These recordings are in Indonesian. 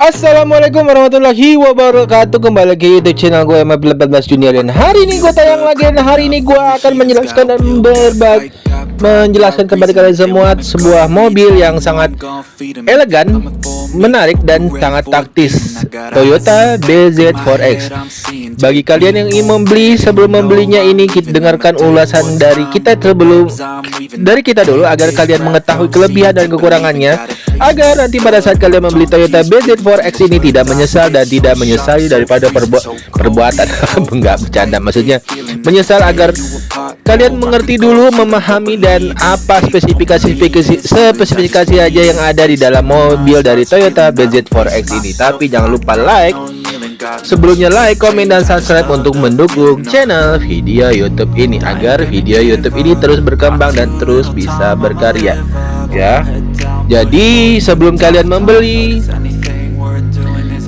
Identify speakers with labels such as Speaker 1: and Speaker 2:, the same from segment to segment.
Speaker 1: Assalamualaikum warahmatullahi wabarakatuh. Kembali lagi YouTube channel gue MF18 Junior. Dan hari ini gue tayang lagi. Dan hari ini gue akan menjelaskan dan menjelaskan kepada kalian semua sebuah mobil yang sangat elegan, menarik dan sangat taktis, Toyota BZ4X. Bagi kalian yang ingin membeli, sebelum membelinya ini kita dengarkan ulasan dari kita dulu agar kalian mengetahui kelebihan dan kekurangannya, agar nanti pada saat kalian membeli Toyota BZ4X ini tidak menyesal dan tidak menyesali daripada perbuatan enggak bercanda, maksudnya menyesal, agar kalian mengerti dulu, memahami dan apa spesifikasi aja yang ada di dalam mobil dari Toyota BZ4X ini. Tapi jangan lupa sebelumnya like, komen, dan subscribe untuk mendukung channel video YouTube ini agar video YouTube ini terus berkembang dan terus bisa berkarya, ya. Jadi sebelum kalian membeli,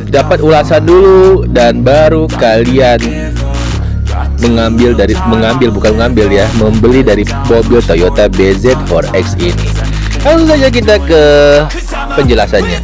Speaker 1: dapat ulasan dulu dan baru kalian membeli dari mobil Toyota BZ4X ini. Langsung saja kita ke penjelasannya.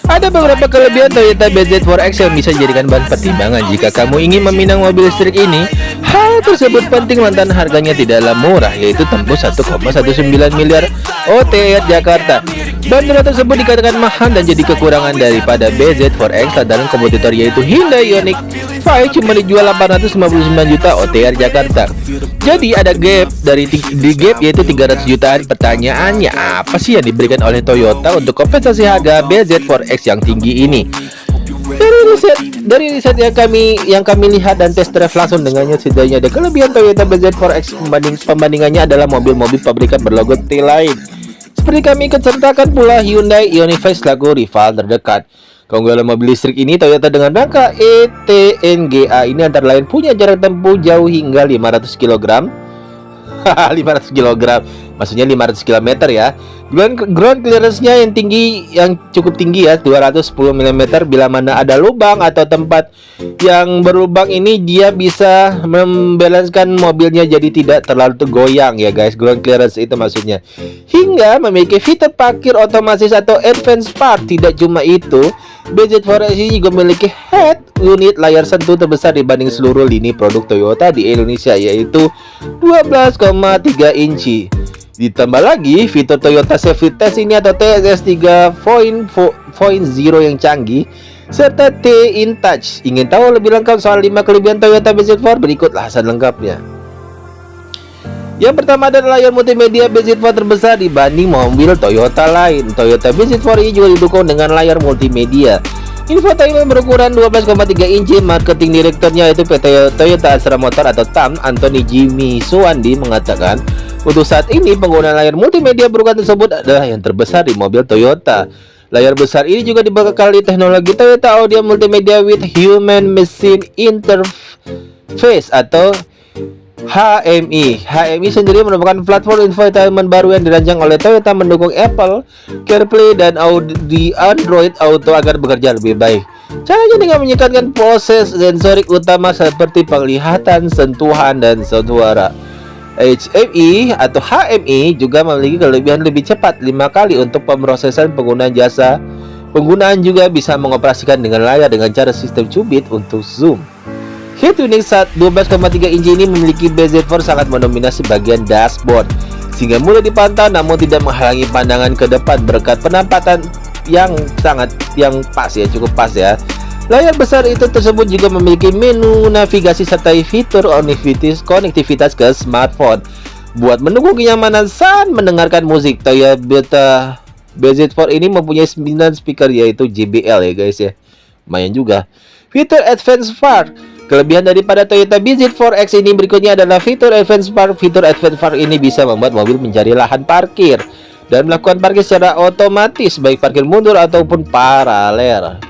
Speaker 1: Ada beberapa kelebihan Toyota BZ4X yang bisa dijadikan bahan pertimbangan jika kamu ingin meminang mobil listrik ini. Hal tersebut penting lantaran harganya tidaklah murah, yaitu tembus 1,19 miliar OTR Jakarta. Bandara tersebut dikatakan mahal dan jadi kekurangan daripada BZ4X lantaran kompetitor yaitu Hyundai Ioniq 5 cuma dijual 859 juta OTR Jakarta. Jadi ada gap yaitu 300 jutaan. Pertanyaannya, apa sih yang diberikan oleh Toyota untuk kompensasi harga BZ4X yang tinggi ini? Dari riset yang kami lihat dan test drive langsung dengannya, setidaknya ada kelebihan Toyota BZ4X pembandingannya adalah mobil-mobil pabrikan berlogo T lain. Seperti kami ikut sertakan pula Hyundai Ioniq 5 selaku rival terdekat. Keunggulan mobil listrik ini, Toyota dengan rangka ETNGA ini antara lain punya jarak tempuh jauh hingga 500 kg. 500 kg, maksudnya 500 km ya. Ground clearance-nya yang cukup tinggi ya, 210 mm. Bila mana ada lubang atau tempat yang berlubang ini, dia bisa membalanskan mobilnya jadi tidak terlalu goyang ya guys. Ground clearance itu maksudnya. Hingga memiliki fitur parkir otomatis atau advance park. Tidak cuma itu, BZ4X ini juga memiliki head unit layar sentuh terbesar dibanding seluruh lini produk Toyota di Indonesia, yaitu 12,3 inci. Ditambah lagi fitur Toyota Safety Test ini atau TSS 3.0 yang canggih, serta T-InTouch. Ingin tahu lebih lengkap soal 5 kelebihan Toyota BZ4? Berikut ulasan lengkapnya. Yang pertama adalah layar multimedia BZ4 terbesar dibanding mobil Toyota lain. Toyota BZ4 ini juga didukung dengan layar multimedia. Infotainment berukuran 12,3 inci. Marketing direkturnya yaitu PT Toyota Astra Motor atau TAM, Anthony Jimmy Suwandi, mengatakan untuk saat ini penggunaan layar multimedia berukuran tersebut adalah yang terbesar di mobil Toyota. Layar besar ini juga dibekali teknologi Toyota Audio Multimedia with Human Machine Interface atau HMI. HMI sendiri merupakan platform infotainment baru yang dirancang oleh Toyota mendukung Apple CarPlay dan di Android Auto agar bekerja lebih baik. Caranya dengan menyingkatkan proses sensorik utama seperti penglihatan, sentuhan, dan suara. HMI juga memiliki kelebihan lebih cepat 5 kali untuk pemrosesan pengguna jasa. Penggunaan juga bisa mengoperasikan dengan layar dengan cara sistem cubit untuk zoom. Head unit 12,3 inci ini memiliki BZ4 sangat mendominasi bagian dashboard sehingga mudah dipantau namun tidak menghalangi pandangan ke depan berkat penampatan yang cukup pas ya. Layar besar tersebut juga memiliki menu navigasi serta fitur konektivitas ke smartphone buat mendukung kenyamanan saat mendengarkan musik. Toyota BZ4 ini mempunyai 9 speaker yaitu JBL ya guys ya. Lumayan juga. Fitur Advance Park. Kelebihan daripada Toyota BZ4X ini berikutnya adalah fitur Advance Park. Fitur Advance Park ini bisa membuat mobil mencari lahan parkir dan melakukan parkir secara otomatis, baik parkir mundur ataupun paralel.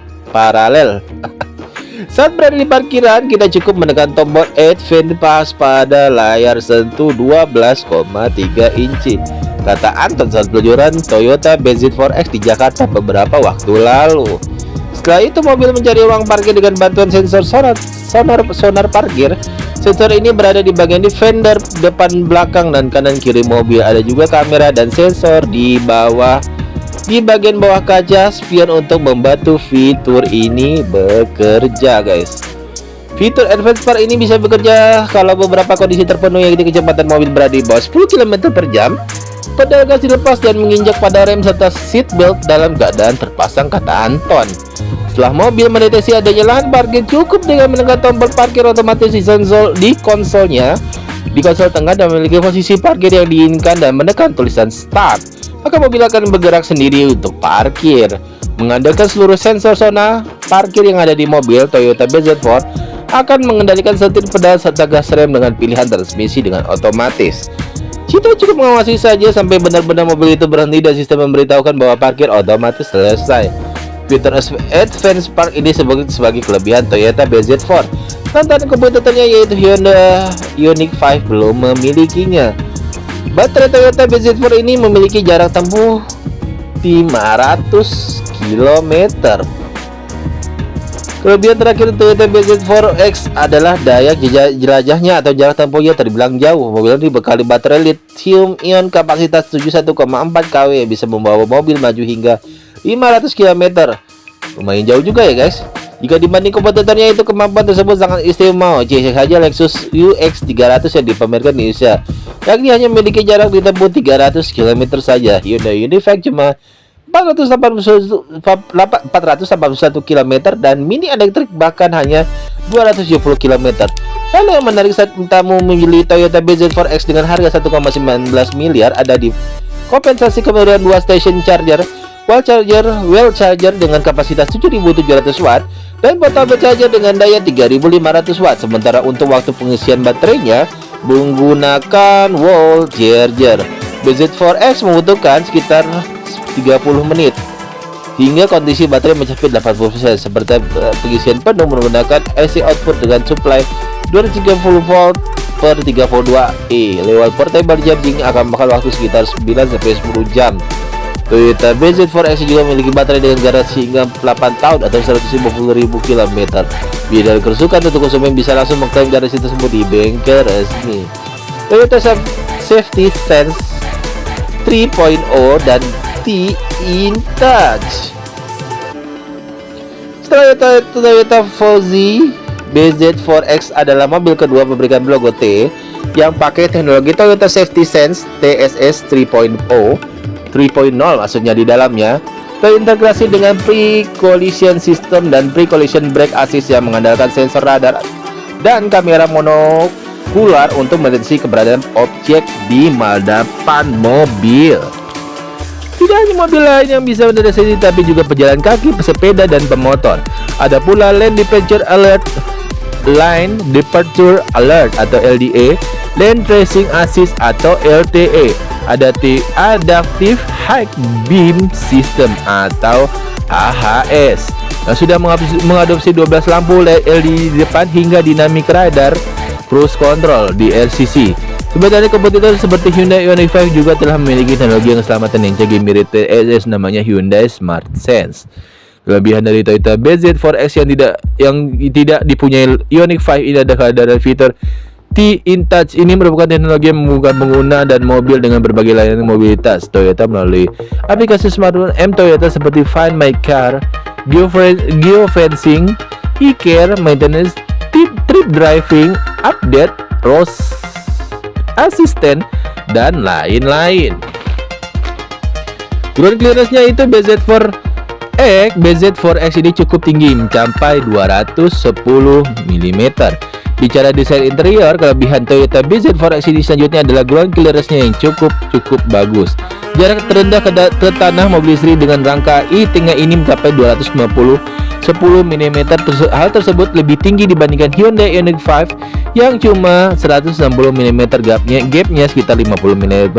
Speaker 1: Saat berada di parkiran, kita cukup menekan tombol Advance Park pada layar sentuh 12,3 inci, kata Anton saat pelajaran Toyota BZ4X di Jakarta beberapa waktu lalu. Setelah itu mobil mencari ruang parkir dengan bantuan sensor sonar parkir. Sensor ini berada di bagian fender depan, belakang, dan kanan kiri mobil. Ada juga kamera dan sensor di bawah di bagian bawah kaca spion untuk membantu fitur ini bekerja, guys. Fitur Advanced Park ini bisa bekerja kalau beberapa kondisi terpenuhi, yaitu kecepatan mobil berada di bawah 10 km per jam, pedal gas dilepas dan menginjak pada rem serta seat belt dalam keadaan terpasang, kata Anton. Setelah mobil mendeteksi adanya lahan parkir, cukup dengan menekan tombol parkir otomatis di konsolnya. Di konsol tengah dan memiliki posisi parkir yang diinginkan dan menekan tulisan start, maka mobil akan bergerak sendiri untuk parkir. Mengandalkan seluruh sensor zona parkir yang ada di mobil, Toyota BZ4 akan mengendalikan setir, pedal serta gas rem dengan pilihan transmisi dengan otomatis. Kita cukup mengawasi saja sampai benar-benar mobil itu berhenti dan sistem memberitahukan bahwa parkir otomatis selesai. Fitur Advanced Park ini sebagai kelebihan Toyota BZ4. Tantangan kompetitornya yaitu Hyundai Ioniq 5 belum memilikinya. Baterai Toyota BZ4 ini memiliki jarak tempuh 500 km. Kelebihan terakhir Toyota BZ4X adalah daya jelajahnya atau jarak tempuhnya terbilang jauh. Mobil ini dibekali baterai lithium-ion kapasitas 71,4 kW yang bisa membawa mobil maju hingga 500 km. Lumayan jauh juga ya, guys. Jika dibanding kompetitornya, itu kemampuan tersebut sangat istimewa. Cek saja Lexus UX 300 yang dipamerkan di Indonesia, yakni hanya memiliki jarak ditempuh 300 km saja. Hyundai Ioniq 5 cuma 481 km dan Mini elektrik bahkan hanya 270 km. Lalu yang menarik saat tamu memilih Toyota BZ4X dengan harga 1,19 miliar ada di kompensasi kemudian 2 station charger, wall charger dengan kapasitas 7.700 watt dan portable charger dengan daya 3.500 watt. Sementara untuk waktu pengisian baterainya menggunakan wall charger, BZ4X membutuhkan sekitar 30 menit hingga kondisi baterai mencapai 80%. Seperti pengisian penuh menggunakan AC output dengan supply 230 volt per 32E. Lewat portable charging akan makan waktu sekitar 9-10 jam. Toyota BZ4X juga memiliki baterai dengan garansi hingga 8 tahun atau 150.000 km. Bila kersukan untuk konsumen bisa langsung mengklaim garansi tersebut di bengkel resmi. Toyota Safety Sense 3.0 dan T-InTouch. Setelah Toyota Fuji, BZ4X adalah mobil kedua pabrikan berlogo T yang pakai teknologi Toyota Safety Sense TSS 3.0 maksudnya di dalamnya terintegrasi dengan pre-collision system dan pre-collision brake assist yang mengandalkan sensor radar dan kamera monokular untuk mendeteksi keberadaan objek di depan mobil. Tidak hanya mobil lain yang bisa mendeteksi, tapi juga pejalan kaki, pesepeda, dan pemotor. Ada pula Lane Departure Alert, Line Departure Alert atau LDA, Lane Tracing Assist atau LTA. Ada Adaptive High Beam System atau AHS yang sudah mengadopsi 12 lampu LED di depan hingga Dynamic Radar Cruise Control di LCC. Sebenarnya kompetitor seperti Hyundai Ioniq 5 juga telah memiliki teknologi yang keselamatan yang canggih mirip TSS, namanya Hyundai Smart Sense. Kelebihan dari Toyota BZ4X yang tidak dipunyai Ioniq 5 ini adalah kehadiran fitur T-InTouch. Ini merupakan teknologi yang membuka pengguna dan mobil dengan berbagai layanan mobilitas Toyota melalui aplikasi smartphone Toyota seperti Find My Car, Geofencing, eCare, Maintenance, Trip Driving, Update, Road Assistant, dan lain-lain. Ground clearance-nya itu BZ4X ini cukup tinggi, mencapai 210 mm. Bicara desain interior, kelebihan Toyota BZ4X ini selanjutnya adalah ground clearance-nya yang cukup bagus. Jarak terendah ke tanah mobil listrik dengan rangka I-tengah ini mencapai 210 mm. Hal tersebut lebih tinggi dibandingkan Hyundai Ioniq 5 yang cuma 160 mm, gapnya sekitar 50 mm.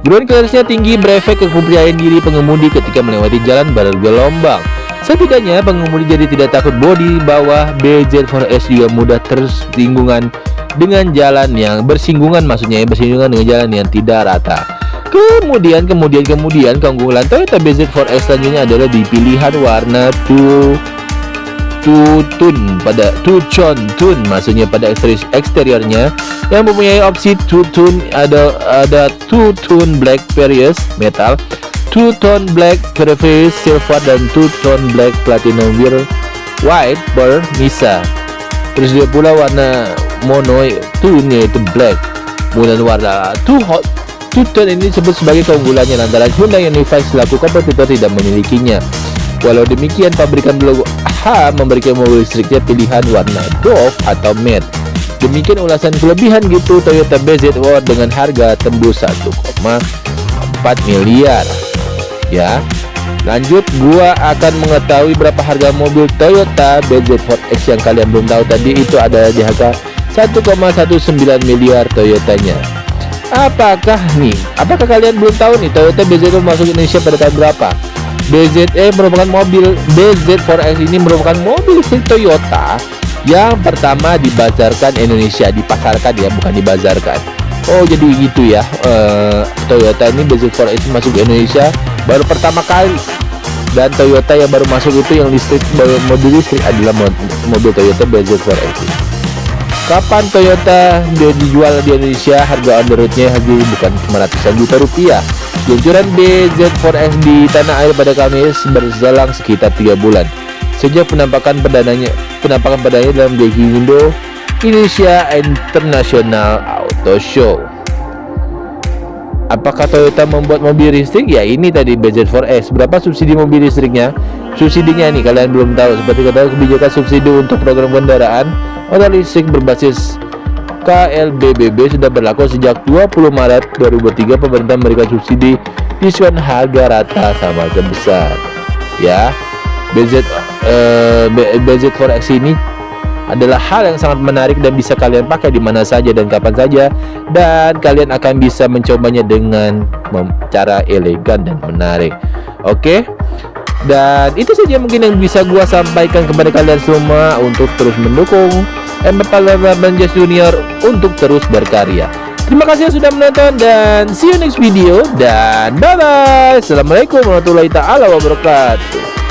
Speaker 1: Ground clearance-nya tinggi berefek ke kepercayaan diri pengemudi ketika melewati jalan bergelombang. Setidaknya pengemudi jadi tidak takut bodi bawah. BZ4X juga mudah tersinggungan dengan jalan yang bersinggungan dengan jalan yang tidak rata. Kemudian keunggulan Toyota BZ4X selanjutnya adalah di pilihan warna two-tone maksudnya pada eksteriornya yang mempunyai opsi two-tone. Ada two-tone black Perius metal, two-tone black Crevice silver dan two-tone black platinum white per Nisa. Terus dia pula warna mono tone yaitu black. Kemudian warna two-tone ini disebut sebagai keunggulannya lantaran Hyundai Ioniq 5 selaku kompetitor tidak memilikinya. Walau demikian, pabrikan logo H memberikan mobil listriknya pilihan warna Dove atau Matte. Demikian ulasan kelebihan gitu Toyota BZ4 dengan harga tembus 1,4 miliar. Ya, lanjut gua akan mengetahui berapa harga mobil Toyota BZ4X yang kalian belum tahu tadi. Itu ada di harga 1,19 miliar Toyotanya. Apakah kalian belum tahu nih Toyota BZ4 masuk Indonesia pada tahun berapa? BZE merupakan mobil BZ4X ini merupakan mobil listrik Toyota yang pertama dibazarkan Indonesia, dipasarkan ya, bukan dibazarkan. Oh jadi gitu ya. Toyota ini BZ4X masuk ke Indonesia baru pertama kali, dan Toyota yang baru masuk itu yang listrik, mobil listrik adalah mobil Toyota BZ4X. Kapan Toyota dijual di Indonesia? Harga on the roadnya bukan cuma ratusan juta rupiah. Peluncuran BZ4X di tanah air pada Kamis berselang sekitar 3 bulan sejak penampakan perdananya dalam Gaikindo Indonesia International Auto Show. Apakah Toyota membuat mobil listrik? Ya ini tadi BZ4X. Berapa subsidi mobil listriknya? Subsidinya nih kalian belum tahu. Seperti kata kebijakan subsidi untuk program kendaraan motor listrik berbasis KLBBB sudah berlaku sejak 20 Maret 2003. Pemerintah memberikan subsidi diskon harga rata sama sebesar. Ya, BZ4X ini adalah hal yang sangat menarik dan bisa kalian pakai di mana saja dan kapan saja, dan kalian akan bisa mencobanya dengan cara elegan dan menarik. Oke. Dan itu saja mungkin yang bisa gua sampaikan kepada kalian semua untuk terus mendukung M4 Junior untuk terus berkarya. Terima kasih yang sudah menonton dan see you next video dan bye bye. Assalamualaikum warahmatullahi wabarakatuh.